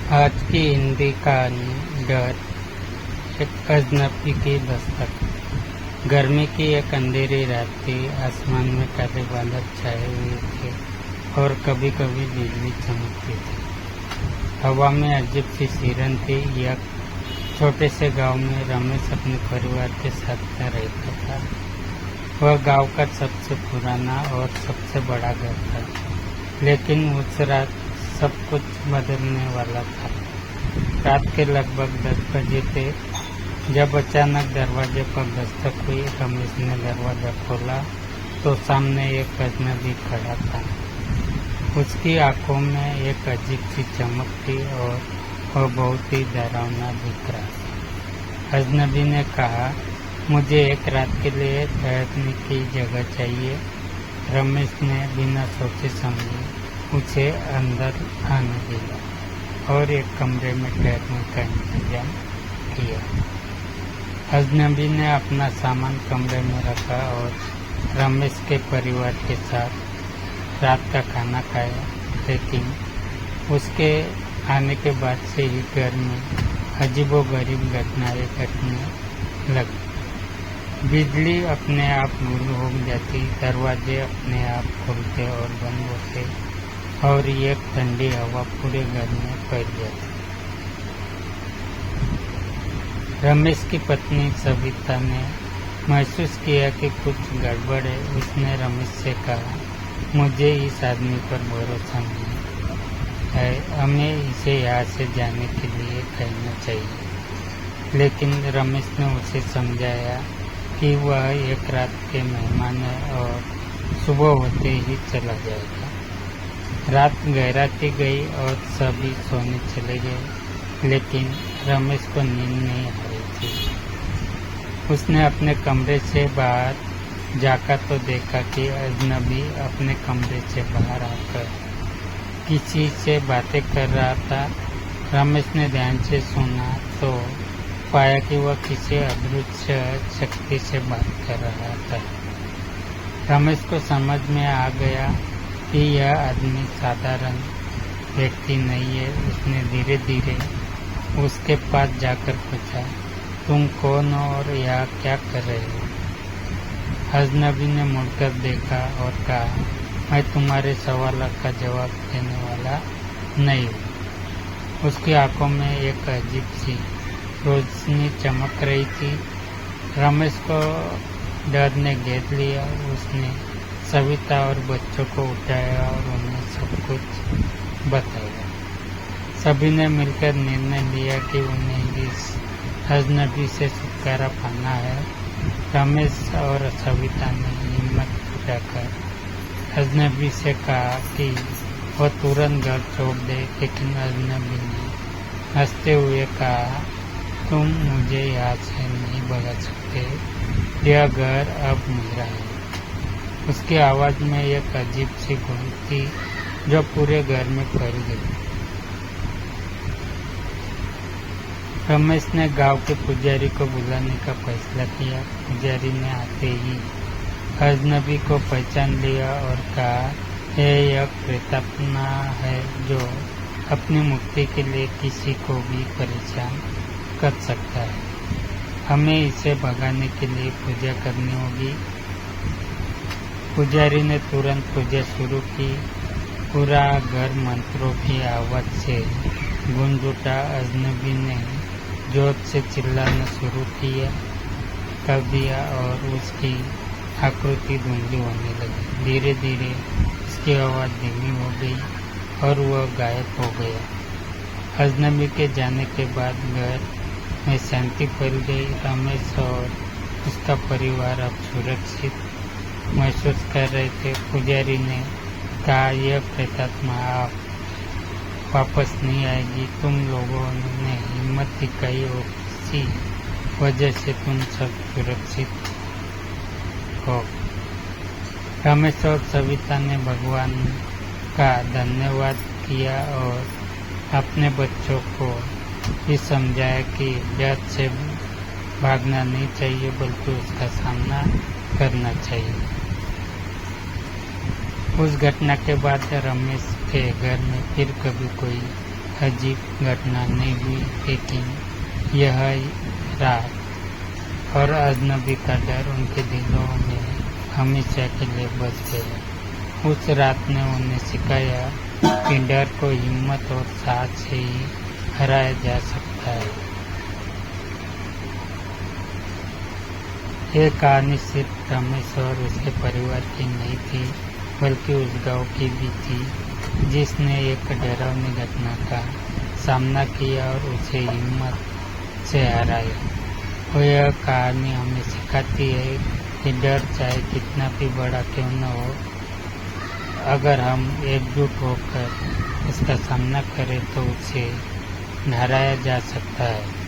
आज की हिंदी कहानी डर। एक अजनबी की दस्तक। गर्मी की एक अंधेरी रात थी। आसमान में काले बादल छाए हुए थे और कभी कभी बिजली चमकती थी। हवा में अजीब सी सिरन थी। एक छोटे से गांव में रमेश अपने परिवार के साथ रहता था। वह गांव का सबसे पुराना और सबसे बड़ा घर था, लेकिन उस रात सब कुछ बदलने वाला था। रात के लगभग 10 बजे थे जब अचानक दरवाजे पर दस्तक हुई। रमेश ने दरवाजा खोला तो सामने एक अजनबी खड़ा था। उसकी आंखों में एक अजीब सी चमक थी और वह बहुत ही डरावना दिख रहा था। अजनबी ने कहा, मुझे एक रात के लिए ठहरने की जगह चाहिए। रमेश ने बिना सोचे समझे उसे अंदर आने दिया और एक कमरे में ठहरने का इंतजाम किया। अजनबी ने अपना सामान कमरे में रखा और रमेश के परिवार के साथ रात का खाना खाया। लेकिन उसके आने के बाद से ही घर में अजीबोगरीब घटनाएं घटने लगी। बिजली अपने आप गुल हो जाती, दरवाजे अपने आप खुलते और बंद होते और एक ठंडी हवा पूरे घर में फैल जाती। रमेश की पत्नी सविता ने महसूस किया कि कुछ गड़बड़ है। उसने रमेश से कहा, मुझे इस आदमी पर भरोसा नहीं है, हमें इसे यहाँ से जाने के लिए कहना चाहिए। लेकिन रमेश ने उसे समझाया कि वह एक रात के मेहमान है और सुबह होते ही चला जाएगा। रात गहराती गई और सभी सोने चले गए, लेकिन रमेश को नींद नहीं आ रही थी। उसने अपने कमरे से बाहर जाकर तो देखा कि अजनबी अपने कमरे से बाहर आकर किसी से बातें कर रहा था। रमेश ने ध्यान से सुना तो पाया कि वह किसी अदृश्य शक्ति से बात कर रहा था। रमेश को समझ में आ गया कि यह आदमी साधारण व्यक्ति नहीं है। उसने धीरे धीरे उसके पास जाकर पूछा, तुम कौन हो और यहाँ क्या कर रहे हो? अजनबी ने मुड़कर देखा और कहा, मैं तुम्हारे सवाल का जवाब देने वाला नहीं हूँ। उसकी आंखों में एक अजीब सी रोशनी चमक रही थी। रमेश को डर ने घेर लिया। उसने सविता और बच्चों को उठाया और उन्हें सब कुछ बताया। सभी ने मिलकर निर्णय लिया कि उन्हें इस अजनबी से छुटकारा पाना है। रमेश और सविता ने हिम्मत जुटाकर अजनबी से कहा कि वह तुरंत घर छोड़ दे, लेकिन अजनबी ने हंसते हुए कहा, तुम मुझे यहाँ से नहीं भगा सकते, यह घर अब मेरा है। उसकी आवाज़ में एक अजीब सी गूंज थी जो पूरे घर में फैल गई। रमेश ने गांव के पुजारी को बुलाने का फैसला किया। पुजारी ने आते ही अजनबी को पहचान लिया और कहा, यह प्रेतात्मा है जो अपनी मुक्ति के लिए किसी को भी परेशान कर सकता है। हमें इसे भगाने के लिए पूजा करनी होगी। पुजारी ने तुरंत पूजा शुरू की। पूरा घर मंत्रों की आवाज़ से गूंज उठा। अजनबी ने जोर से चिल्लाना शुरू कर दिया और उसकी आकृति धुंधली होने लगी। धीरे धीरे उसकी आवाज़ धीमी हो गई और वह गायब हो गया। अजनबी के जाने के बाद घर में शांति फैल गई। रमेश और उसका परिवार अब सुरक्षित महसूस कर रहे थे। पुजारी ने कहा, यह प्रेतात्मा आप वापस नहीं आएगी। तुम लोगों ने हिम्मत दिखाई और इसी वजह से तुम सब सुरक्षित हो। रमेश और सविता ने भगवान का धन्यवाद किया और अपने बच्चों को भी समझाया कि डर से भागना नहीं चाहिए, बल्कि उसका सामना करना चाहिए। उस घटना के बाद रमेश के घर में फिर कभी कोई अजीब घटना नहीं हुई, लेकिन यह रात और अजनबी का डर उनके दिलों में हमेशा के लिए बच गया। उस रात ने उन्हें सिखाया कि डर को हिम्मत और साहस से ही हराया जा सकता है। ये कहानी सिर्फ रमेश और उसके परिवार की नहीं थी, बल्कि उस गांव की भी थी जिसने एक डरावनी घटना का सामना किया और उसे हिम्मत से हराया। और यह कहानी हमें सिखाती है कि डर चाहे कितना भी बड़ा क्यों न हो, अगर हम एकजुट होकर इसका सामना करें तो उसे हराया जा सकता है।